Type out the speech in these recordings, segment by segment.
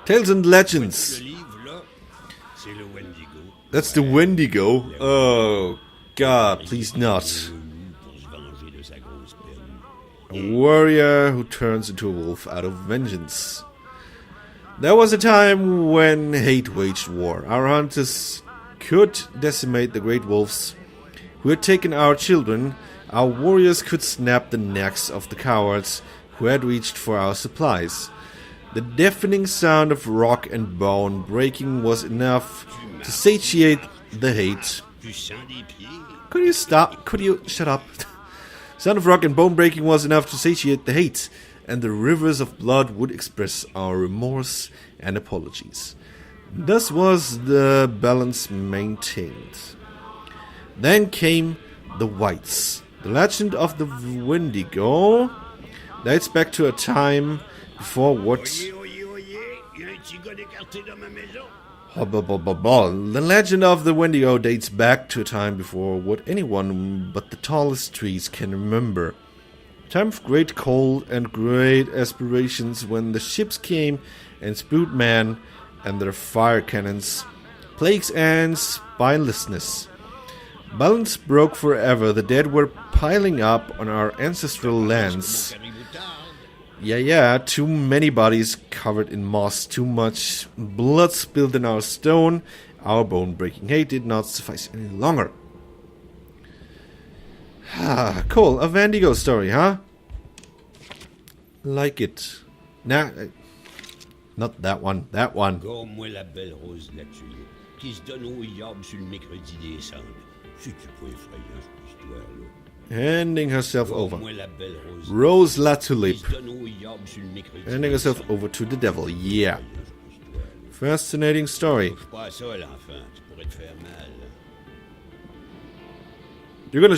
Tales and Legends. That's the Wendigo. Oh, God, please not. A warrior who turns into a wolf out of vengeance. There was a time when hate waged war. Our hunters could decimate the great wolves who had taken our children. Our warriors could snap the necks of the cowards who had reached for our supplies. The deafening sound of rock and bone breaking was enough to satiate the hate. Could you stop? Could you shut up? Sound of rock and bone breaking was enough to satiate the hate, and the rivers of blood would express our remorse and apologies. Thus was the balance maintained. Then came the whites. The legend of the Wendigo dates back to a time before what... The legend of the Wendigo dates back to a time before what anyone but the tallest trees can remember. A time of great cold and great aspirations when the ships came and spewed men and their fire cannons, plagues and spinelessness. Balance broke forever. The dead were piling up on our ancestral lands. Yeah, too many bodies covered in moss, too much blood spilled in our stone. Our bone-breaking hate did not suffice any longer. Cool, a Wendigo story, huh? Like it. Nah, not that one, that one. Handing herself over. Rose la Tulipe. Handing herself over to the devil, yeah. Fascinating story. You're gonna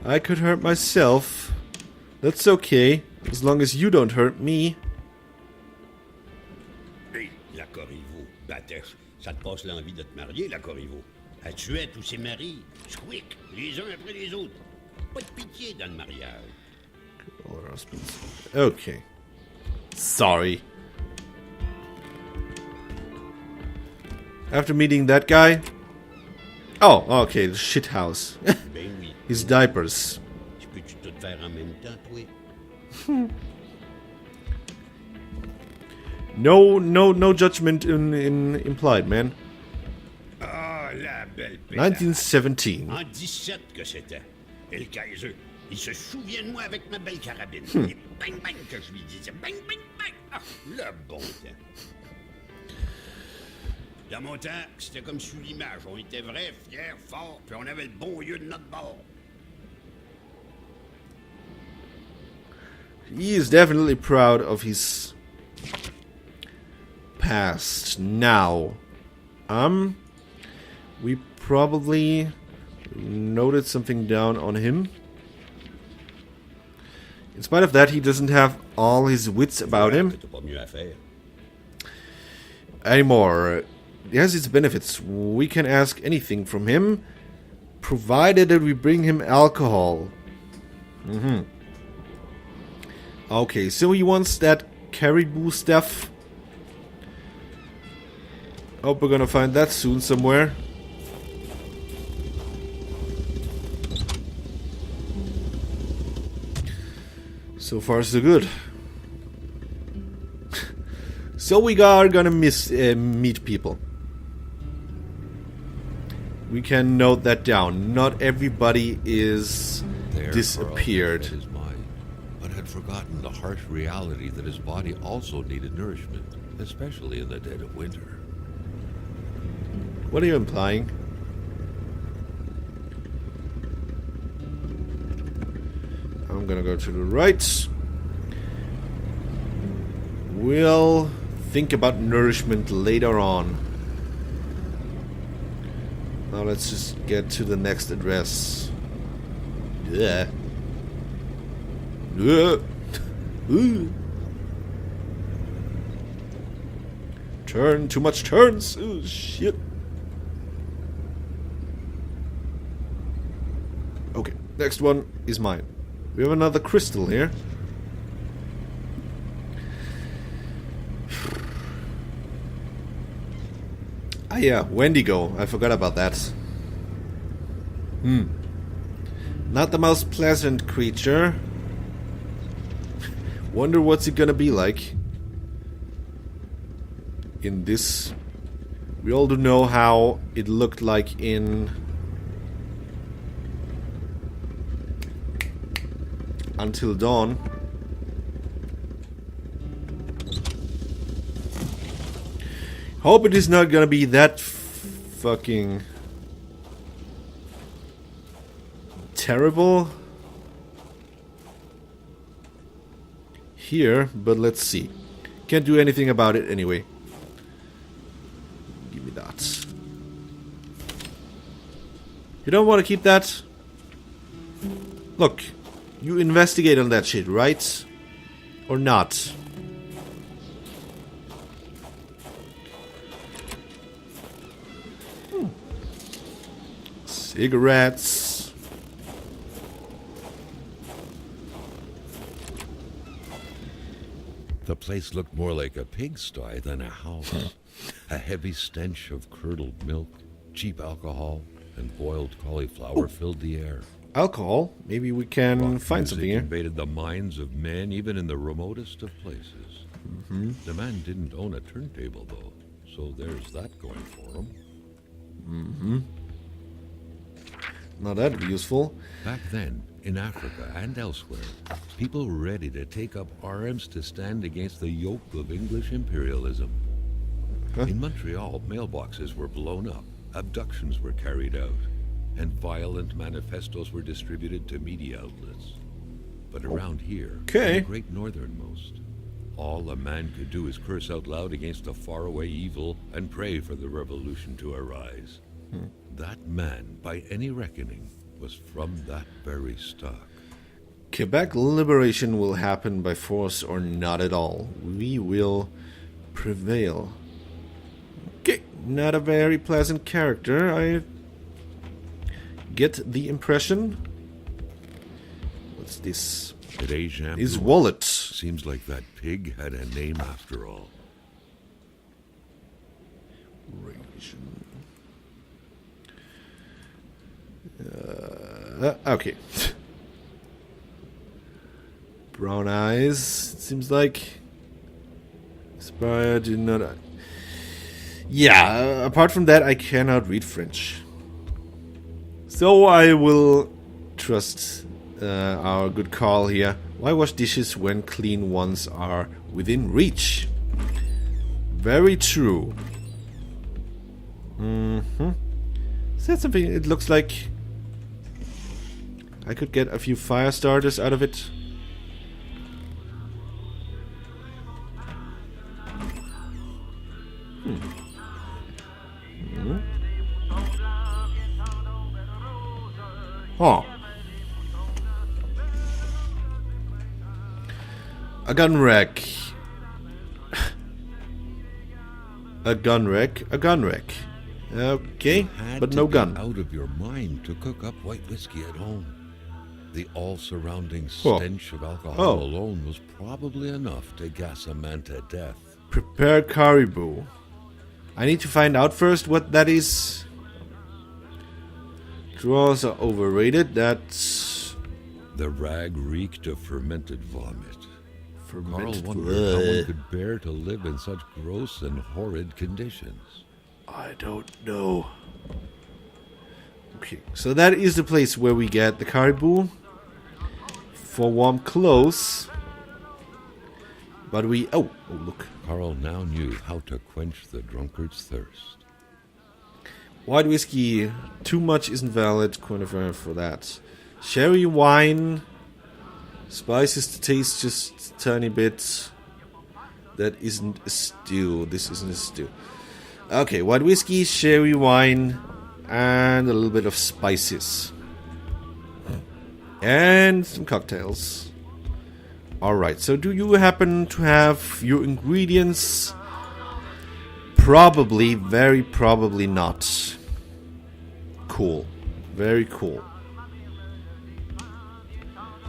I could hurt myself. That's okay, as long as you don't hurt me. Ça te passe l'envie de te marier, la Corriveau. Elle tuait tous ses maris, squick, les uns après les autres. Pas de pitié dans le mariage. Okay. Sorry. After meeting that guy... Oh, okay, the shit house. His diapers. Peux-tu tout faire en même temps, toi? No judgment implied, man. Ah, la belle pédale. 1917. En 17 que c'était. Et le Kaiser, il se souvient de moi avec ma belle carabine. Et bang bang que je lui disais. Bang bang bang. Ah, le bon temps. Dans mon temps, c'était comme sous l'image. On était vrais, fiers, forts, puis on avait le bon lieu de notre bord. He is definitely proud of his past. Now, we probably noted something down on him. In spite of that, he doesn't have all his wits about him anymore. He has its benefits. We can ask anything from him, provided that we bring him alcohol. Okay, so he wants that caribou stuff. Hope we're gonna find that soon somewhere. So far, so good. So we are gonna meet people. We can note that down. Not everybody is disappeared. But had forgotten the harsh reality that his body also needed nourishment, especially in the dead of winter. What are you implying? I'm gonna go to the right. We'll think about nourishment later on. Now let's just get to the next address. Yeah. Turn, too much turns. Oh, shit. Okay, next one is mine. We have another crystal here. Ah yeah, Wendigo. I forgot about that. Not the most pleasant creature. Wonder what's it gonna be like in this. We all do know how it looked like in Until Dawn. Hope it is not gonna be that fucking terrible here, but let's see. Can't do anything about it anyway. Give me that. You don't want to keep that? Look, you investigate on that shit, right? Or not? Cigarettes. The place looked more like a pigsty than a house. A heavy stench of curdled milk, cheap alcohol, and boiled cauliflower filled the air. Alcohol? Maybe we can Rock find music something here. invaded the minds of men, even in the remotest of places. The man didn't own a turntable, though, so there's that going for him. Now that'd be useful. Back then, in Africa and elsewhere, people were ready to take up arms to stand against the yoke of English imperialism. In Montreal, mailboxes were blown up, abductions were carried out, and violent manifestos were distributed to media outlets. But around here, in the great northernmost, all a man could do is curse out loud against a faraway evil and pray for the revolution to arise. That man, by any reckoning, was from that very stock. Quebec liberation will happen by force or not at all. We will prevail. Okay, not a very pleasant character. I get the impression. What's this? Today, Jean His wallet. seems like that pig had a name after all. Okay. Brown eyes. Seems like. Inspired. Do not. Yeah. Apart from that, I cannot read French. So I will trust our good Carl here. Why wash dishes when clean ones are within reach? Very true. Is that something? It looks like I could get a few fire starters out of it. Huh. A gun wreck. A gun wreck. A gun wreck. Okay, but no gun. Out of your mind to cook up white whiskey at home. The all-surrounding stench of alcohol alone was probably enough to gas a man to death. Prepare caribou. I need to find out first what that is. Draws are overrated. That's the rag reeked of fermented vomit. fermented. Carl wondered how one could bear to live in such gross and horrid conditions. I don't know. Okay, so that is the place where we get the caribou for warm clothes. But we... Oh, look. Carl now knew how to quench the drunkard's thirst. White whiskey, too much isn't valid. Quantifier for that. Sherry wine. Spices to taste just a tiny bit. That isn't a stew. This isn't a stew. Okay, white whiskey, sherry wine, and a little bit of spices. And some cocktails. Alright, so do you happen to have your ingredients? Probably, very probably not. Cool. Very cool.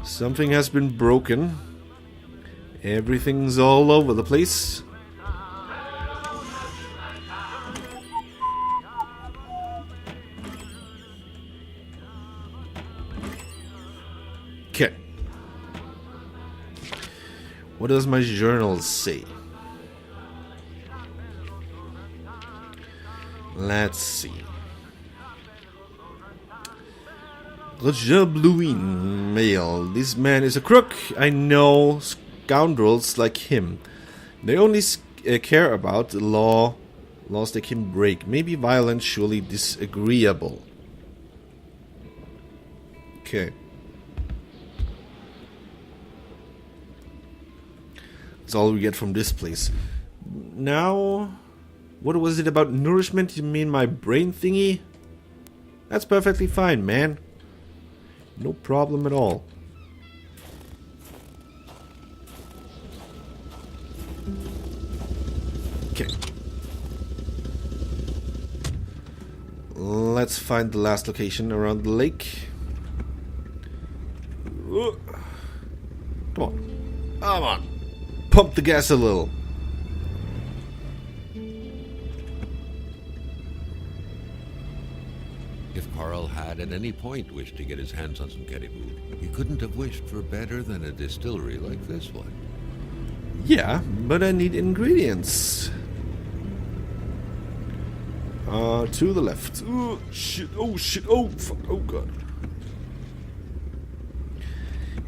Something has been broken. Everything's all over the place. Okay. What does my journal say? Let's see. Roger Bluin, male. This man is a crook. I know scoundrels like him. They only care about the laws they can break. Maybe violent, surely disagreeable. Okay. That's all we get from this place. Now, what was it about nourishment? You mean my brain thingy? That's perfectly fine, man. No problem at all. Okay. Let's find the last location around the lake. Come on. Come on. Pump the gas a little. If Carl had at any point wished to get his hands on some caribou, he couldn't have wished for better than a distillery like this one. Yeah, but I need ingredients. To the left. Oh, shit. Oh, shit. Oh, fuck. Oh, God.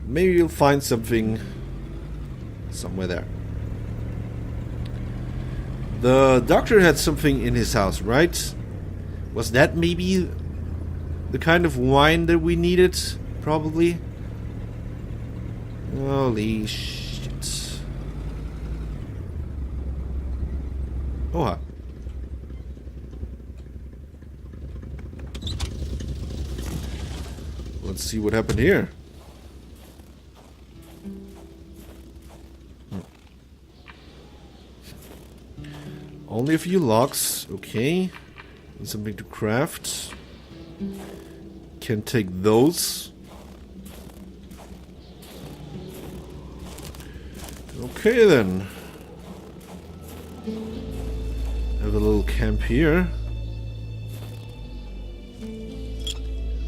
Maybe you'll find something somewhere there. The doctor had something in his house, right? Was that maybe the kind of wine that we needed? Probably. Holy shit. Oh. Let's see what happened here. Only a few logs, okay. And something to craft. Can take those. Okay then. Have a little camp here.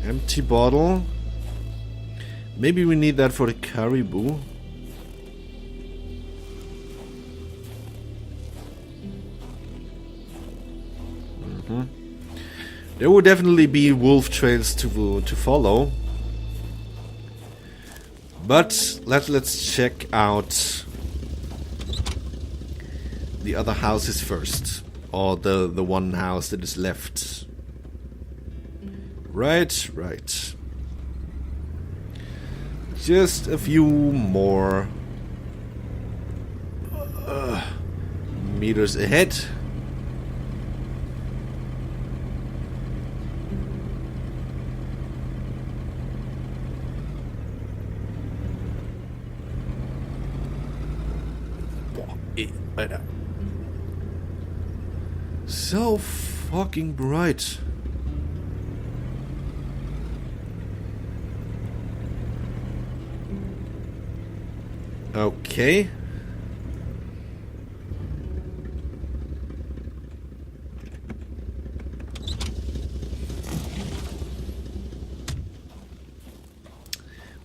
Empty bottle. Maybe we need that for the caribou. There will definitely be wolf trails to follow. But let's check out the other houses first. Or the one house that is left. Right. Just a few more meters ahead. So fucking bright. Okay.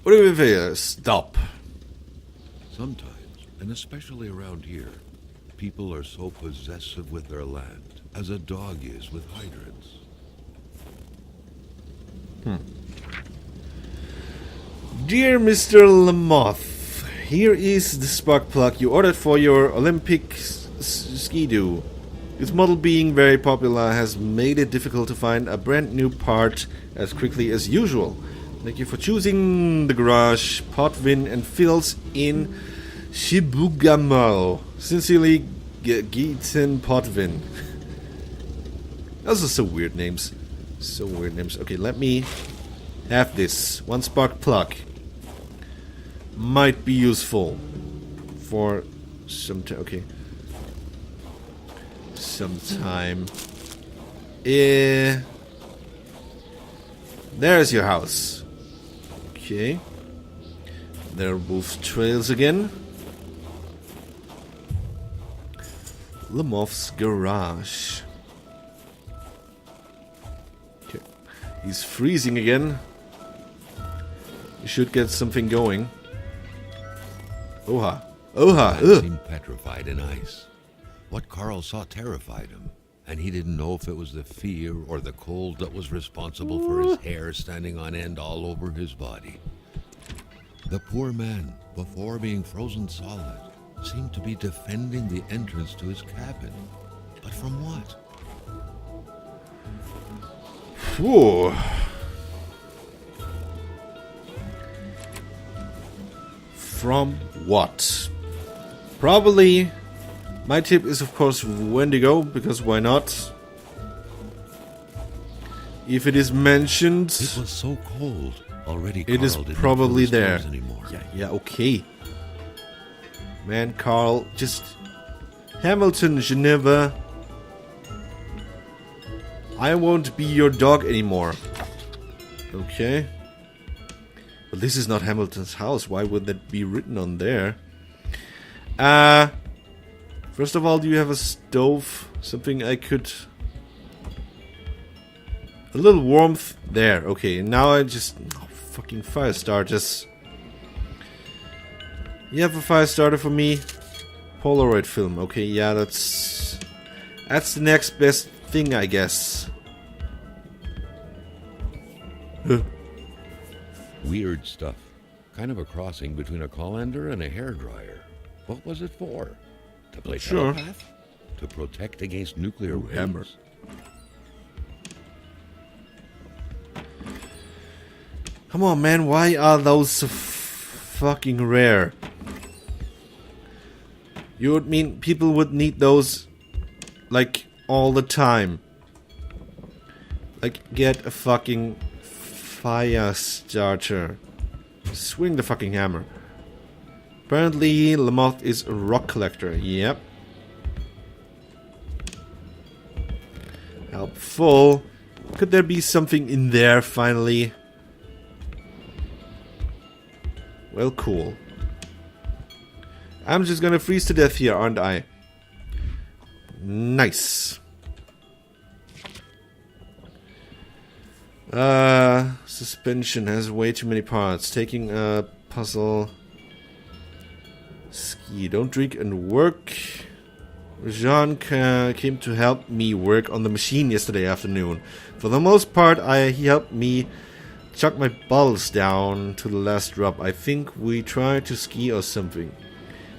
What do we feel? Stop. Sometimes, and especially around here, people are so possessive with their land, as a dog is with hydrants. Dear Mr. Lamothe, here is the spark plug you ordered for your Olympic ski-doo. Its model being very popular has made it difficult to find a brand new part as quickly as usual. Thank you for choosing the garage, Potvin and Phil's in Shibugamo. Sincerely, Geeten Potvin. Those are so weird names. So weird names. Okay, let me have this. One spark plug. Might be useful for some time. Okay. Sometime. There's your house. Okay. There are wolf trails again. Lamothe's garage. Okay. He's freezing again. You should get something going. Oha. Oha. The man seemed petrified in ice. What Carl saw terrified him, and he didn't know if it was the fear or the cold that was responsible for his hair standing on end all over his body. The poor man, before being frozen solid, seemed to be defending the entrance to his cabin. But from what? Whew. From what? Probably. My tip is, of course, Wendigo, because why not? If it is mentioned, It was so cold. Already it Carl is didn't probably feel his there. toes anymore. Yeah, okay. Man, Carl, just Hamilton, Geneva. I won't be your dog anymore. Okay. But this is not Hamilton's house. Why would that be written on there? First of all, do you have a stove? Something I could... A little warmth. There, okay. Now I just... Oh, fucking fire starters. You have a fire starter for me? Polaroid film. Okay, yeah, that's the next best thing, I guess. Weird stuff. Kind of a crossing between a colander and a hairdryer. What was it for? To play Sure. telepath? To protect against nuclear waves? hammer. Come on, man. Why are those so fucking rare? You would mean people would need those, like, all the time. Like, get a fucking fire starter. Swing the fucking hammer. Apparently, Lamothe is a rock collector. Yep. Helpful. Could there be something in there, finally? Well, cool. I'm just gonna freeze to death here, aren't I? Nice. Suspension has way too many parts. Taking a puzzle. Ski. Don't drink and work. Jean came to help me work on the machine yesterday afternoon. For the most part, he helped me chuck my balls down to the last drop. I think we tried to ski or something.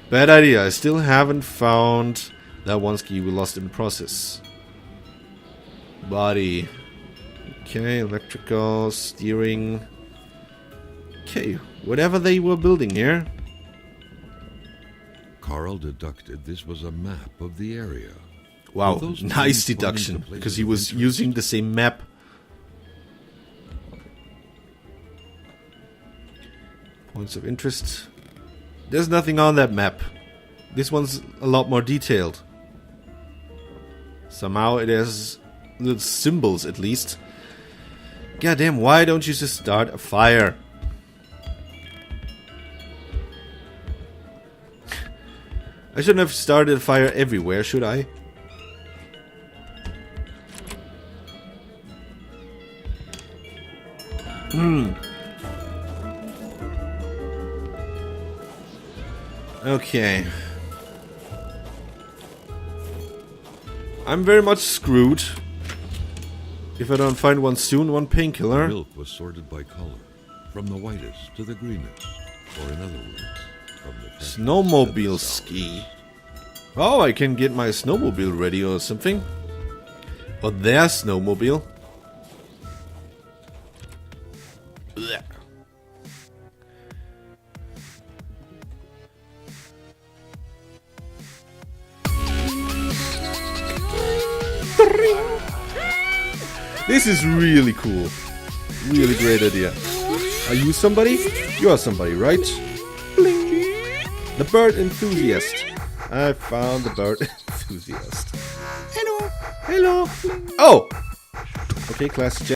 Bad idea. I still haven't found that one ski we lost in the process. Body. Okay, electrical, steering. Okay, whatever they were building here. Carl deducted this was a map of the area. Wow, With those nice points pointing deduction. to places Because he of was interest. using the same map. Points of interest. There's nothing on that map. This one's a lot more detailed. Somehow it has little symbols at least. Goddamn, why don't you just start a fire? I shouldn't have started a fire everywhere, should I? Okay. I'm very much screwed. If I don't find one soon, one painkiller. Milk was sorted by color, from the whitest to the greenest, or in other words, from the freshest to the Snowmobile sourest. ski. Oh, I can get my snowmobile ready or something. Or their snowmobile. Blech. This is really cool. Really great idea. Are you somebody? You are somebody, right? Bling. The bird enthusiast. I found the bird enthusiast. Hello. Hello. Oh! Okay, class check.